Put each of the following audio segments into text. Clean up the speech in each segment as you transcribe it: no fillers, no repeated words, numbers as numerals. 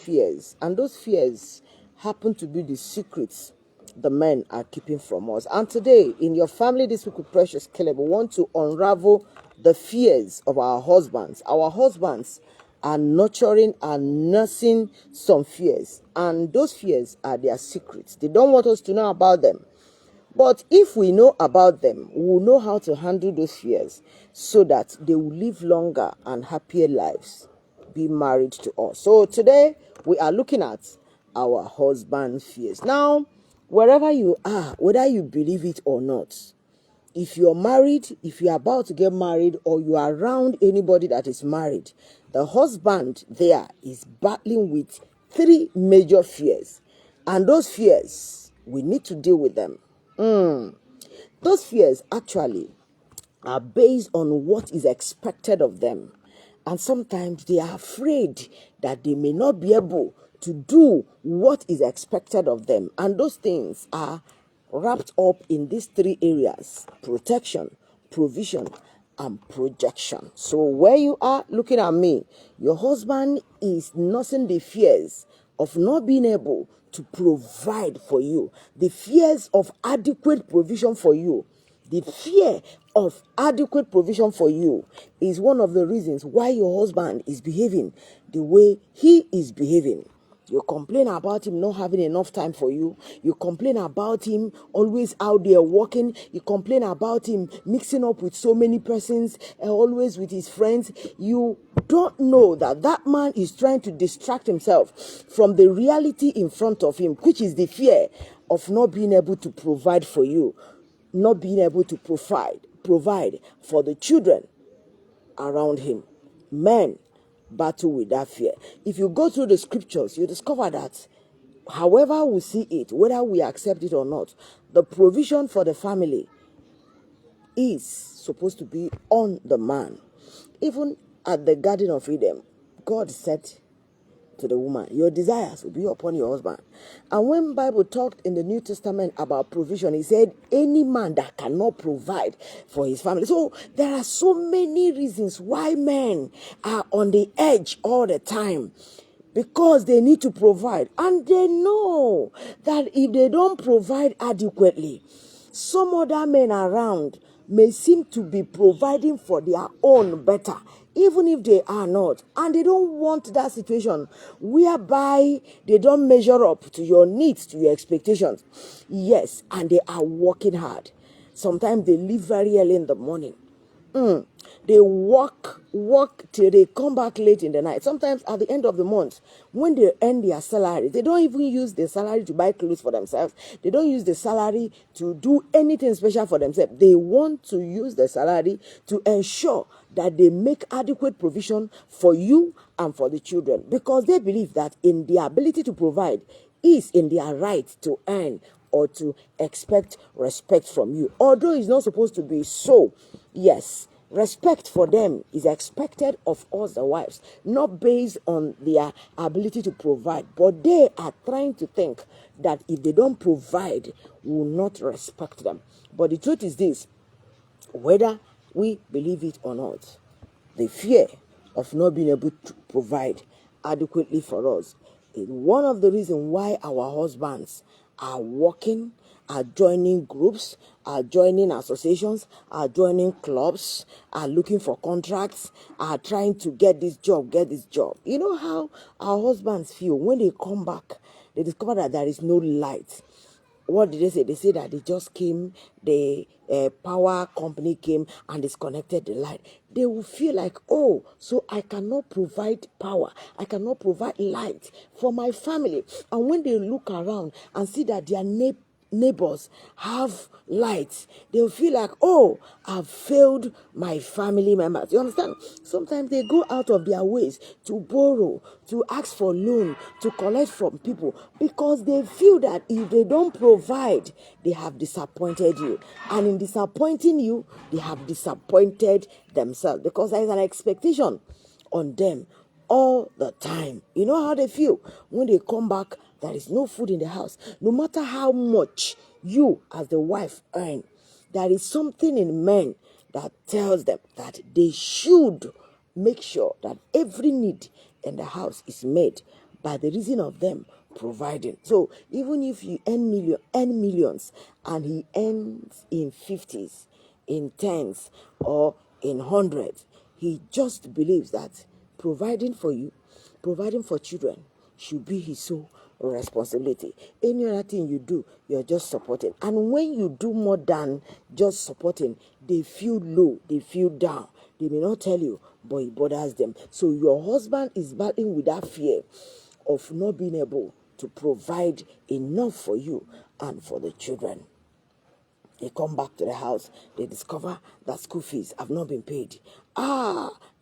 fears, and those fears happen to be the secrets the men are keeping from us. And today, in your family this week with Precious Caleb, we want to unravel the fears of our husbands. Our husbands are nurturing and nursing some fears, and those fears are their secrets. They don't want us to know about them. But if we know about them, we will know how to handle those fears so that they will live longer and happier lives, be married to us. So today, we are looking at our husband fears. Now, wherever you are, whether you believe it or not, if you're married, if you're about to get married, or you are around anybody that is married, the husband there is battling with 3 major fears. And those fears, we need to deal with them. Those fears actually are based on what is expected of them. And sometimes they are afraid that they may not be able to do what is expected of them. And those things are wrapped up in these 3 areas: protection, provision, and projection. So where you are looking at me, your husband is nursing the fears of not being able to provide for you, the fears of adequate provision for you. The fear of adequate provision for you is one of the reasons why your husband is behaving the way he is behaving. You complain about him not having enough time for you. You complain about him always out there working. You complain about him mixing up with so many persons, always with his friends. You don't know that that man is trying to distract himself from the reality in front of him, which is the fear of not being able to provide for you, not being able to provide for the children around him. Men battle with that fear. If you go through the scriptures, you discover that however we see it, whether we accept it or not, the provision for the family is supposed to be on the man. Even at the Garden of Eden, God said to the woman, your desires will be upon your husband. And when Bible talked in the New Testament about provision, he said any man that cannot provide for his family. So there are so many reasons why men are on the edge all the time, because they need to provide, and they know that if they don't provide adequately, some other men around may seem to be providing for their own better, even if they are not. And they don't want that situation whereby they don't measure up to your needs, to your expectations. Yes, and they are working hard. Sometimes they leave very early in the morning. They work till they come back late in the night. Sometimes at the end of the month, when they earn their salary, they don't even use the salary to buy clothes for themselves. They don't use the salary to do anything special for themselves. They want to use the salary to ensure that they make adequate provision for you and for the children, because they believe that in their ability to provide is in their right to earn or to expect respect from you. Although it's not supposed to be so, yes, respect for them is expected of us, the wives, not based on their ability to provide, but they are trying to think that if they don't provide, we will not respect them. But the truth is this: whether we believe it or not, the fear of not being able to provide adequately for us is one of the reasons why our husbands are working, are joining groups, are joining associations, are joining clubs, are looking for contracts, are trying to get this job. You know how our husbands feel when they come back, they discover that there is no light. What did they say? They say that they just came, the power company came and disconnected the light. They will feel like, oh, so I cannot provide power, I cannot provide light for my family. And when they look around and see that their neighbors have lights, they'll feel like, oh, I've failed my family members. You understand? Sometimes they go out of their ways to borrow, to ask for loan, to collect from people, because they feel that if they don't provide, they have disappointed you. And in disappointing you, they have disappointed themselves, because there is an expectation on them all the time. You know how they feel when they come back, there is no food in the house. No matter how much you as the wife earn, there is something in men that tells them that they should make sure that every need in the house is made by the reason of them providing. So even if you earn millions, and he earns in 50s, in 10s, or in 100s, he just believes that providing for you, providing for children, should be his sole responsibility. Any other thing you do, you're just supporting. And when you do more than just supporting, they feel low, they feel down. They may not tell you, but it bothers them. So your husband is battling with that fear of not being able to provide enough for you and for the children. They come back to the house, they discover that school fees have not been paid.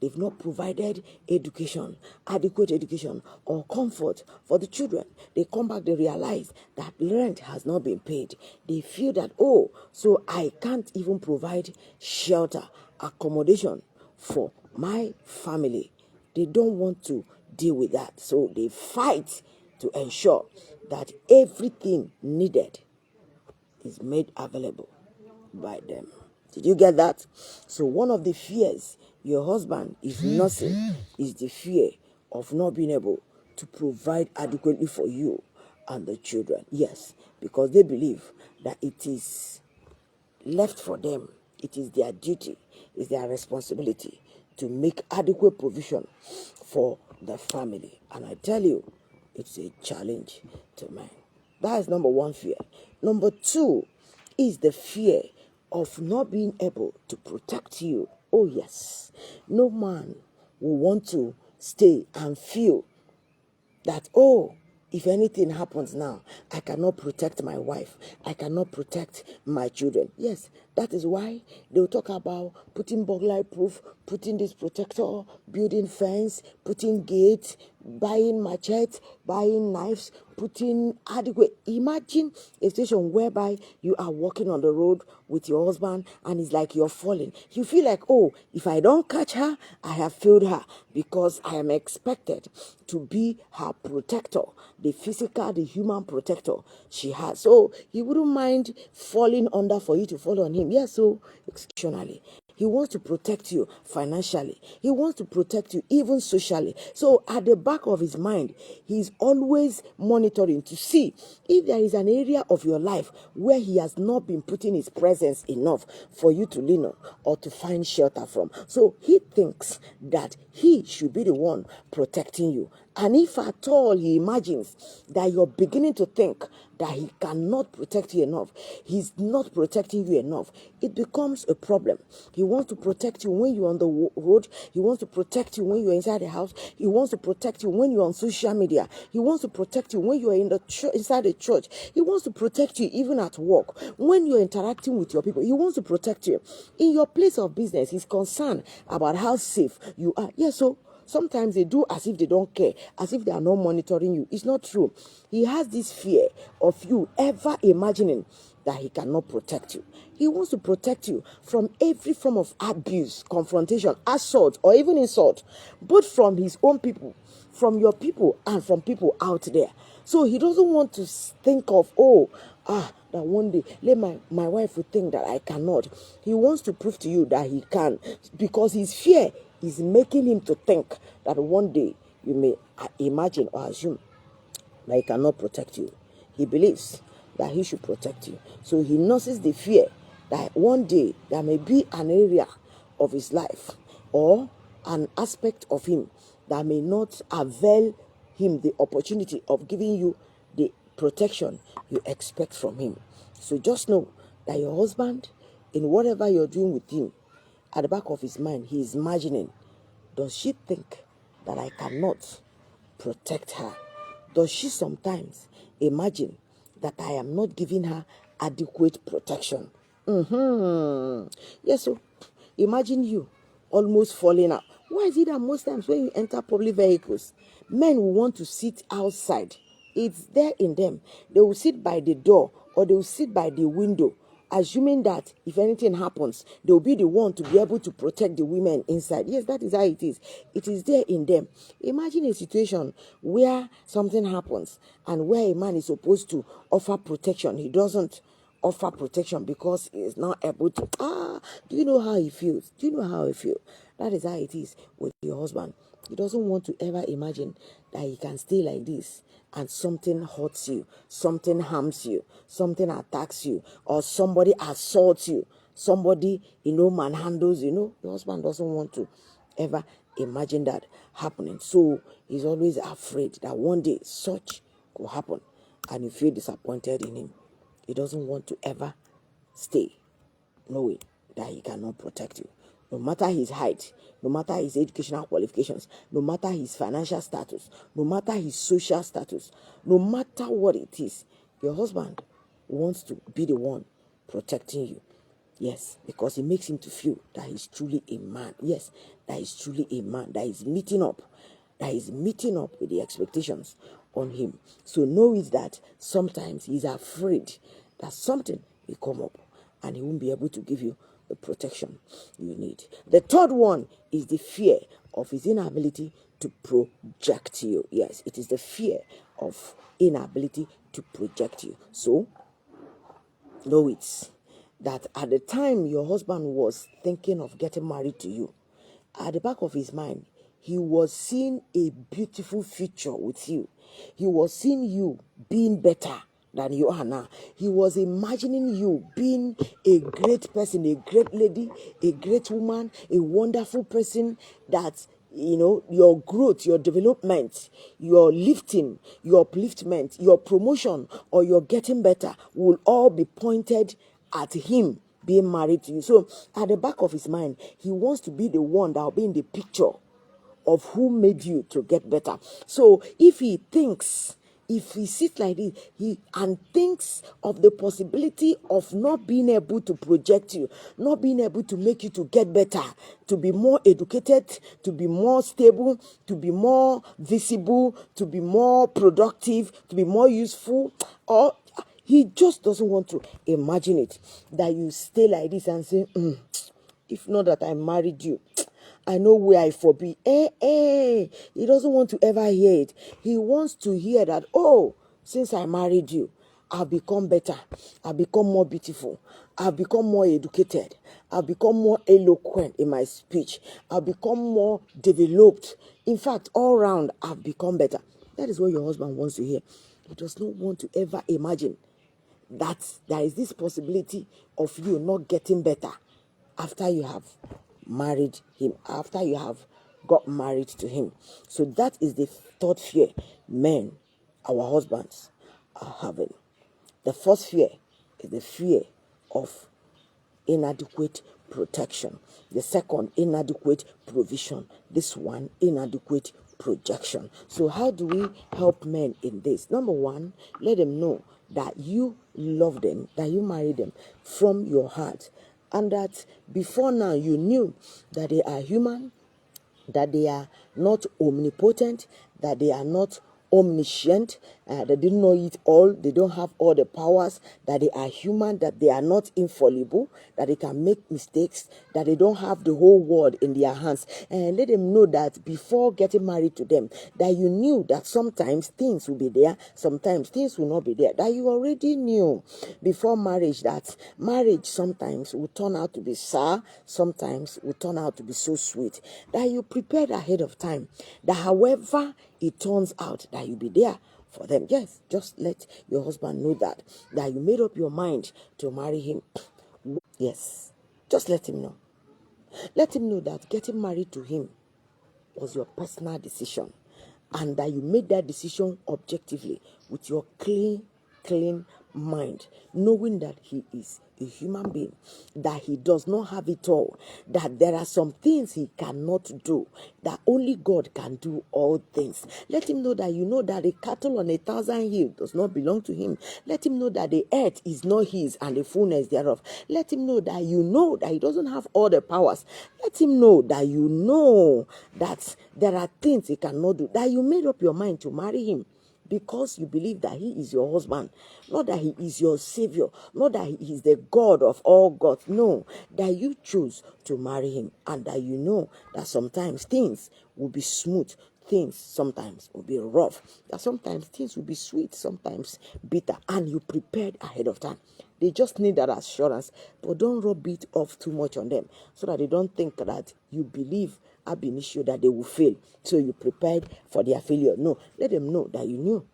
They've not provided education, adequate education or comfort for the children. They come back, they realize that rent has not been paid. They feel that, so I can't even provide shelter, accommodation for my family. They don't want to deal with that. So they fight to ensure that everything needed is made available by them. Did you get that? So one of the fears your husband is nursing is the fear of not being able to provide adequately for you and the children. Yes, because they believe that it is left for them. It is their duty, it's their responsibility to make adequate provision for the family. And I tell you, it's a challenge to man. That is number one fear. Number two is the fear of not being able to protect you. Oh yes, no man will want to stay and feel that, if anything happens now, I cannot protect my wife. I cannot protect my children. Yes, that is why they'll talk about putting burglary proof, putting this protector, building fence, putting gates, buying machete, buying knives, putting adequate. Imagine a situation whereby you are walking on the road with your husband and it's like you're falling. You feel like, if I don't catch her, I have failed her, because I am expected to be her protector, the physical, the human protector she has. So he wouldn't mind falling under for you to fall on him. Yes, so exceptionally. He wants to protect you financially. He wants to protect you even socially. So at the back of his mind, he's always monitoring to see if there is an area of your life where he has not been putting his presence enough for you to lean on or to find shelter from. So he thinks that he should be the one protecting you. And if at all he imagines that you're beginning to think that he cannot protect you enough, he's not protecting you enough, it becomes a problem. He wants to protect you when you're on the road. He wants to protect you when you're inside the house. He wants to protect you when you're on social media. He wants to protect you when you're in the inside the church. He wants to protect you even at work. When you're interacting with your people, he wants to protect you. In your place of business, he's concerned about how safe you are. Yes, so sometimes they do as if they don't care, as if they are not monitoring you. It's not true. He has this fear of you ever imagining that he cannot protect you. He wants to protect you from every form of abuse, confrontation, assault, or even insult, both from his own people, from your people, and from people out there. So he doesn't want to think of, that one day, let my wife will think that I cannot. He wants to prove to you that he can, because his fear is making him to think that one day you may imagine or assume that he cannot protect you. He believes that he should protect you. So he nurses the fear that one day there may be an area of his life or an aspect of him that may not avail him the opportunity of giving you the protection you expect from him. So just know that your husband, in whatever you're doing with him, at the back of his mind, he is imagining, does she think that I cannot protect her? Does she sometimes imagine that I am not giving her adequate protection? Yes, so imagine you almost falling out. Why is it that most times when you enter public vehicles, men will want to sit outside? It's there in them. They will sit by the door or they will sit by the window, assuming that if anything happens, they'll be the one to be able to protect the women inside. Yes, that is how it is. It is there in them. Imagine a situation where something happens and where a man is supposed to offer protection. He doesn't offer protection because he is not able to. Do you know how he feels? Do you know how he feels? That is how it is with your husband. He doesn't want to ever imagine that he can stay like this and something hurts you, something harms you, something attacks you, or somebody assaults you, somebody, manhandles, your husband doesn't want to ever imagine that happening. So he's always afraid that one day such will happen and you feel disappointed in him. He doesn't want to ever stay knowing that he cannot protect you. No matter his height, no matter his educational qualifications, no matter his financial status, no matter his social status, no matter what it is, your husband wants to be the one protecting you. Yes, because it makes him to feel that he's truly a man. Yes, that he's truly a man, that is meeting up with the expectations on him. So know it that sometimes he's afraid that something will come up and he won't be able to give you the protection you need. The third one is the fear of his inability to project you. Yes, it is the fear of inability to project you. So know it that at the time your husband was thinking of getting married to you, at the back of his mind, he was seeing a beautiful future with you. He was seeing you being better than you are now. He was imagining you being a great person, a great lady, a great woman, a wonderful person that your growth, your development, your lifting, your upliftment, your promotion, or your getting better will all be pointed at him being married to you. So at the back of his mind, he wants to be the one that will be in the picture of who made you to get better. So if he sits like this, and thinks of the possibility of not being able to project you, not being able to make you to get better, to be more educated, to be more stable, to be more visible, to be more productive, to be more useful, or he just doesn't want to imagine it, that you stay like this and say, if not that I married you, I know where I forbid. He doesn't want to ever hear it. He wants to hear that, since I married you, I've become better. I've become more beautiful. I've become more educated. I've become more eloquent in my speech. I've become more developed. In fact, all round, I've become better. That is what your husband wants to hear. He does not want to ever imagine that there is this possibility of you not getting better after you have married him, after you have got married to him. So that is the third fear men, our husbands, are having. The first fear is the fear of inadequate protection. The second, inadequate provision. This one, inadequate projection. So how do we help men in this? Number one, let them know that you love them, that you marry them from your heart, and that before now you knew that they are human, that they are not omnipotent, that they are not omniscient, they didn't know it all, they don't have all the powers, that they are human, that they are not infallible, that they can make mistakes, that they don't have the whole world in their hands. And let them know that before getting married to them, that you knew that sometimes things will be there, sometimes things will not be there, that you already knew before marriage that marriage sometimes will turn out to be sour, sometimes will turn out to be so sweet, that you prepared ahead of time, that however it turns out, that you'll be there for them. Yes, just let your husband know that you made up your mind to marry him. Yes, just let him know. Let him know that getting married to him was your personal decision, and that you made that decision objectively with your clean mind, knowing that he is a human being, that he does not have it all, that there are some things he cannot do, that only God can do all things. Let him know that you know that the cattle on 1,000 hills does not belong to him. Let him know that the earth is not his and the fullness thereof. Let him know that you know that he doesn't have all the powers. Let him know that you know that there are things he cannot do, that you made up your mind to marry him because you believe that he is your husband, not that he is your savior, not that he is the God of all gods. No, that you choose to marry him, and that you know that sometimes things will be smooth, things sometimes will be rough, that sometimes things will be sweet, sometimes bitter, and you prepared ahead of time. They just need that assurance, but don't rub it off too much on them so that they don't think that you believe ab initio that they will fail. So you prepared for their failure. No, let them know that you knew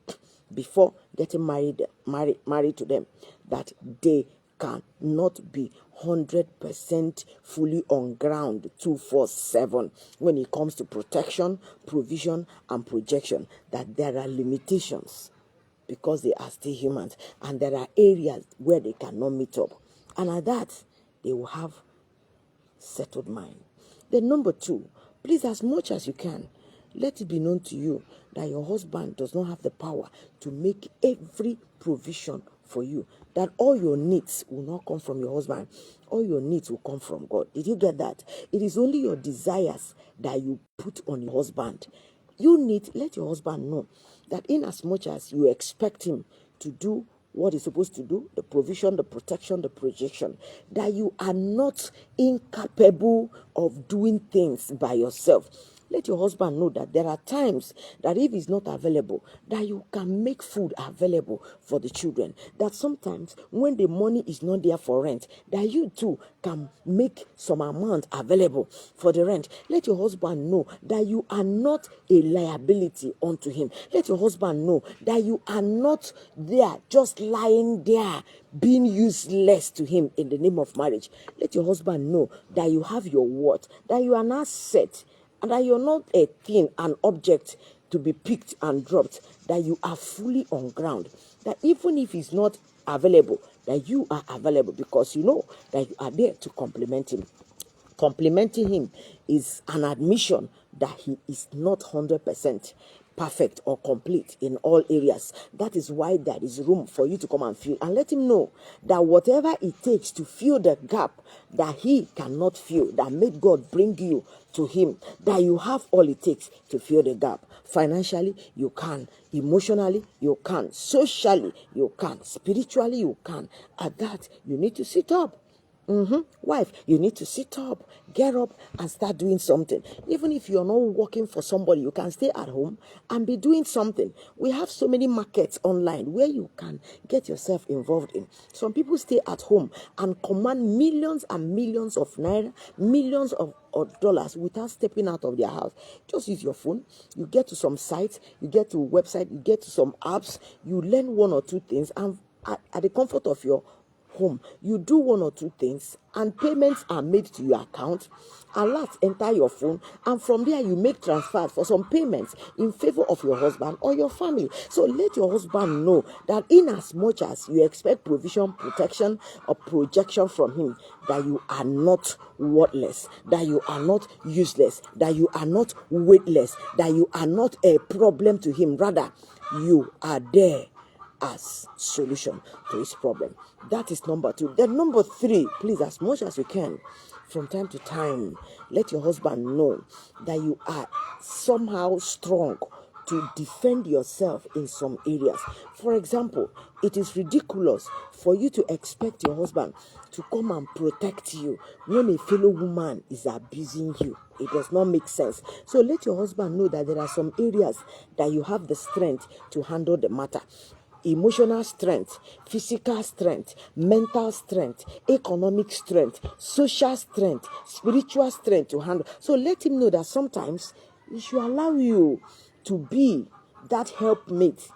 before getting married to them that they cannot be 100% fully on ground 24/7 when it comes to protection, provision, and projection, that there are limitations because they are still humans, and there are areas where they cannot meet up, and at that they will have settled mind. Then number 2, please, as much as you can, let it be known to you that your husband does not have the power to make every provision for you, that all your needs will not come from your husband. All your needs will come from God. Did you get that? It is only your desires that you put on your husband. Let your husband know that in as much as you expect him to do what he's supposed to do, the provision, the protection, the projection, that you are not incapable of doing things by yourself. Let your husband know that there are times that if he's not available, that you can make food available for the children. That sometimes when the money is not there for rent, that you too can make some amount available for the rent. Let your husband know that you are not a liability unto him. Let your husband know that you are not there just lying there being useless to him in the name of marriage. Let your husband know that you have your worth, that you are an asset, and that you're not a thing, an object to be picked and dropped, that you are fully on ground, that even if he's not available, that you are available because you know that you are there to complement him. Complimenting him is an admission that he is not 100% perfect or complete in all areas. That is why there is room for you to come and fill, and let him know that whatever it takes to fill the gap that he cannot fill, that made God bring you to him, that you have all it takes to fill the gap. Financially, you can. Emotionally, you can. Socially, you can. Spiritually, you can. At that, you need to sit up. Wife, you need to sit up, get up, and start doing something. Even if you're not working for somebody, you can stay at home and be doing something. We have so many markets online where you can get yourself involved in. Some people stay at home and command millions and millions of naira, millions of dollars without stepping out of their house. Just use your phone. You get to some sites, you get to a website, you get to some apps, you learn one or two things, and at the comfort of your home, you do one or two things, and payments are made to your account. Alerts enter your phone, and from there you make transfers for some payments in favor of your husband or your family. So let your husband know that in as much as you expect provision, protection, or projection from him, that you are not worthless, that you are not useless, that you are not weightless, that you are not a problem to him. Rather, you are there as solution to his problem. That is number 2. Then number 3, please, as much as you can, from time to time, let your husband know that you are somehow strong to defend yourself in some areas. For example, it is ridiculous for you to expect your husband to come and protect you when a fellow woman is abusing you. It does not make sense. So let your husband know that there are some areas that you have the strength to handle the matter. Emotional strength, physical strength, mental strength, economic strength, social strength, spiritual strength to handle. So let him know that sometimes he should allow you to be that helpmate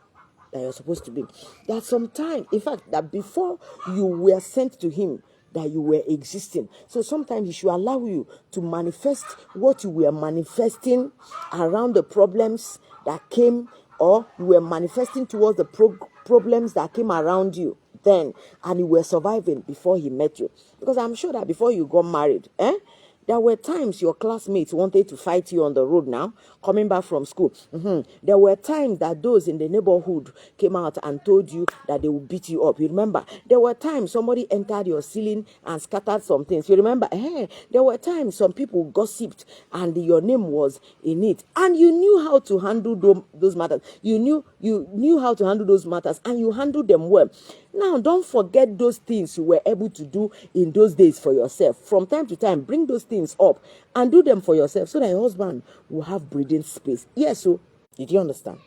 that you're supposed to be. That sometimes, in fact, that before you were sent to him, that you were existing. So sometimes he should allow you to manifest what you were manifesting around the problems that came, or you were manifesting towards the problems that came around you then, and you were surviving before he met you. Because I'm sure that before you got married, there were times your classmates wanted to fight you on the road now, coming back from school. There were times that those in the neighborhood came out and told you that they would beat you up. You remember? There were times somebody entered your ceiling and scattered some things. You remember? There were times some people gossiped and your name was in it. And you knew how to handle those matters. You knew how to handle those matters, and you handled them well. Now, don't forget those things you were able to do in those days for yourself. From time to time, bring those things up and do them for yourself so that your husband will have breathing space. Yes, so did you understand?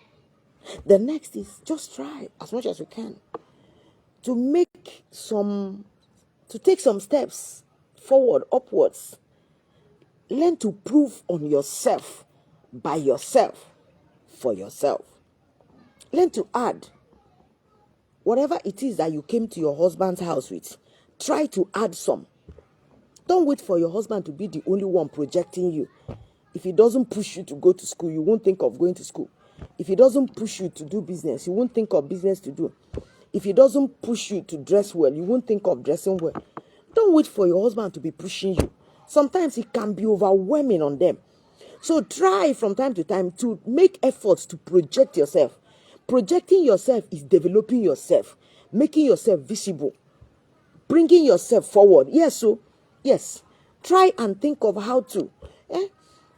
The next is just try as much as you can to take some steps forward, upwards. Learn to prove on yourself, by yourself, for yourself. Learn to add whatever it is that you came to your husband's house with. Try to add some. Don't wait for your husband to be the only one projecting you. If he doesn't push you to go to school, you won't think of going to school. If he doesn't push you to do business, you won't think of business to do. If he doesn't push you to dress well, you won't think of dressing well. Don't wait for your husband to be pushing you. Sometimes it can be overwhelming on them. So try from time to time to make efforts to project yourself. Projecting yourself is developing yourself, making yourself visible, bringing yourself forward. Yes, try and think of how to.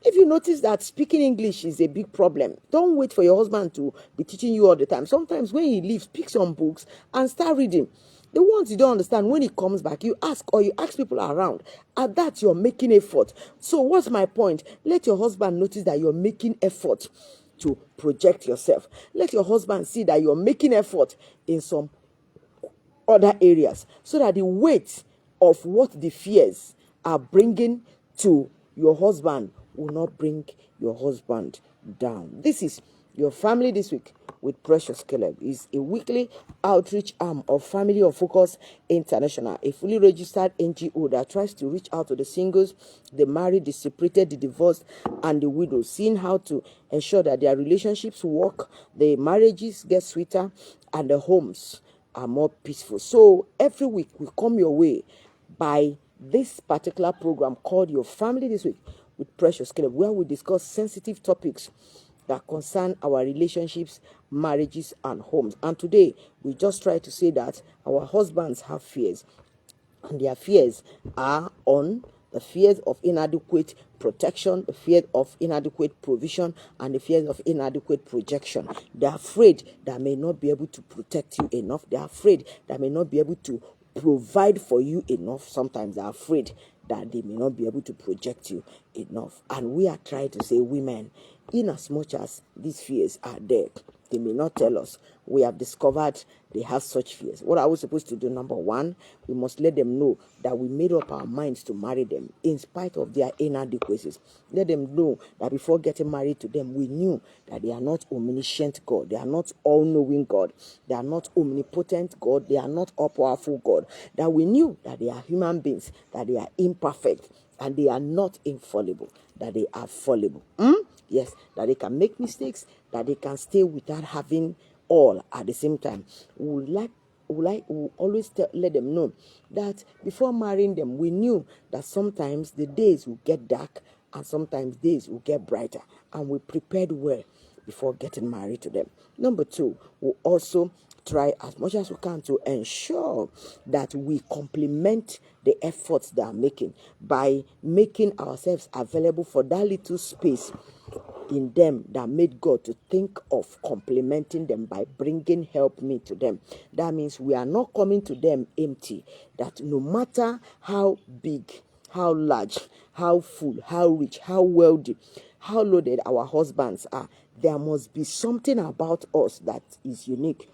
If you notice that speaking English is a big problem, don't wait for your husband to be teaching you all the time. Sometimes when he leaves, pick some books and start reading. The ones you don't understand, when he comes back, you ask people around. At that, you're making effort. So what's my point? Let your husband notice that you're making effort to project yourself. Let your husband see that you're making effort in some other areas, so that the weight of what the fears are bringing to your husband will not bring your husband down. This is your family this week with Precious Caleb. Is a weekly outreach arm of Family of Focus International, a fully registered NGO that tries to reach out to the singles, the married, the separated, the divorced, and the widows, seeing how to ensure that their relationships work, the marriages get sweeter, and the homes are more peaceful. So every week we come your way by this particular program called Your Family This Week with Precious Caleb, where we discuss sensitive topics that concern our relationships, marriages, and homes. And today we just try to say that our husbands have fears, and their fears are on the fears of inadequate protection, the fear of inadequate provision, and the fears of inadequate projection. They're afraid that may not be able to protect you enough. They're afraid that may not be able to provide for you enough. Sometimes they're afraid that they may not be able to project you enough. And we are trying to say, women, in as much as these fears are there, they may not tell us. We have discovered they have such fears. What are we supposed to do? Number one, we must let them know that we made up our minds to marry them in spite of their inadequacies. Let them know that before getting married to them, we knew that they are not omniscient God. They are not all-knowing God. They are not omnipotent God. They are not all-powerful God. That we knew that they are human beings, that they are imperfect, and they are not infallible, that they are fallible. Yes, that they can make mistakes, that they can stay without having all at the same time. We always let them know that before marrying them, we knew that sometimes the days will get dark and sometimes days will get brighter, and we prepared well before getting married to them. Number two, we'll also try as much as we can to ensure that we complement the efforts they are making by making ourselves available for that little space in them that made God to think of complementing them by bringing help me to them. That means we are not coming to them empty. That no matter how big, how large, how full, how rich, how wealthy, how loaded our husbands are, there must be something about us that is unique,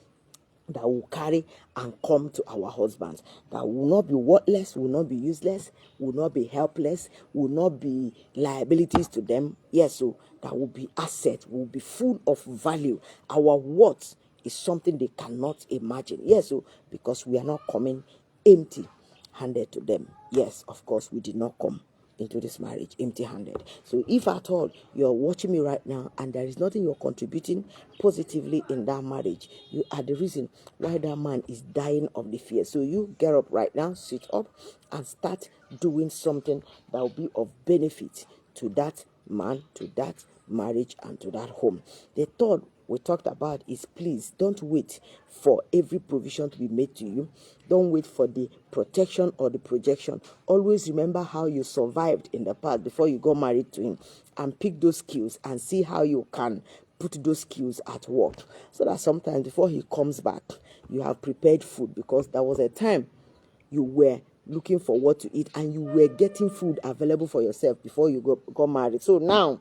that will carry and come to our husbands, that will not be worthless, will not be useless, will not be helpless, will not be liabilities to them. Yes, so that will be assets, will be full of value. Our worth is something they cannot imagine. Yes, so because we are not coming empty handed to them. Yes, of course, we did not come into this marriage empty-handed. So if at all you're watching me right now and there is nothing you're contributing positively in that marriage, you are the reason why that man is dying of the fear. So you get up right now, sit up, and start doing something that will be of benefit to that man, to that marriage, and to that home. The third we talked about is, please don't wait for every provision to be made to you. Don't wait for the protection or the projection. Always remember how you survived in the past before you got married to him, and pick those skills and see how you can put those skills at work, so that sometimes before he comes back, you have prepared food, because there was a time you were looking for what to eat and you were getting food available for yourself before you got married. So now,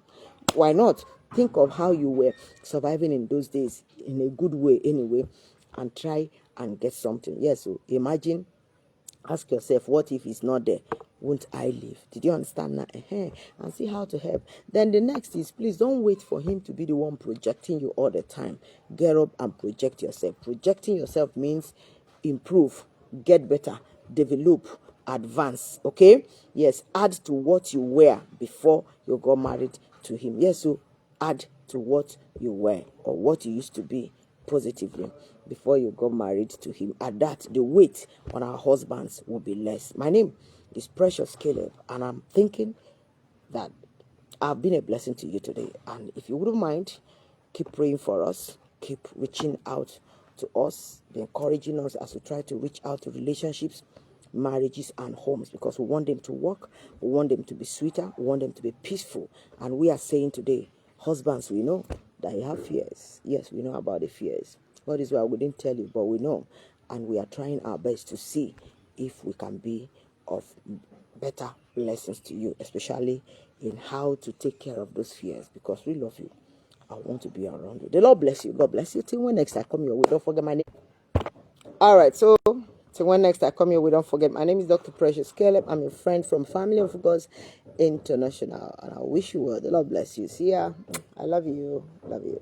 why not think of how you were surviving in those days in a good way anyway, and try and get something. Yes, so imagine, ask yourself, what if it's not there? won't I live? Did you understand that? And see how to help. Then the next is, please don't wait for him to be the one projecting you all the time. Get up and project yourself. Projecting yourself means improve, get better, develop, advance. Okay? Yes, add to what you were before you got married to him. Yes, so add to what you were or what you used to be positively before you got married to him. At that, the weight on our husbands will be less. My name is Precious Caleb, and I'm thinking that I've been a blessing to you today. And if you wouldn't mind, keep praying for us, keep reaching out to us, be encouraging us as we try to reach out to relationships, marriages, and homes, because we want them to work, we want them to be sweeter, we want them to be peaceful. And we are saying today, husbands, we know that you have fears. Yes, we know about the fears. That is why we didn't tell you, but we know. And we are trying our best to see if we can be of better lessons to you, especially in how to take care of those fears, because we love you. I want to be around you. The Lord bless you. God bless you. Till when next I come your way, don't forget my name. All right, so till when next I come your way, don't forget my name is Dr. Precious Caleb. I'm a friend from Family of God International, and I wish you well. The Lord bless you. See ya. I love you. Love you.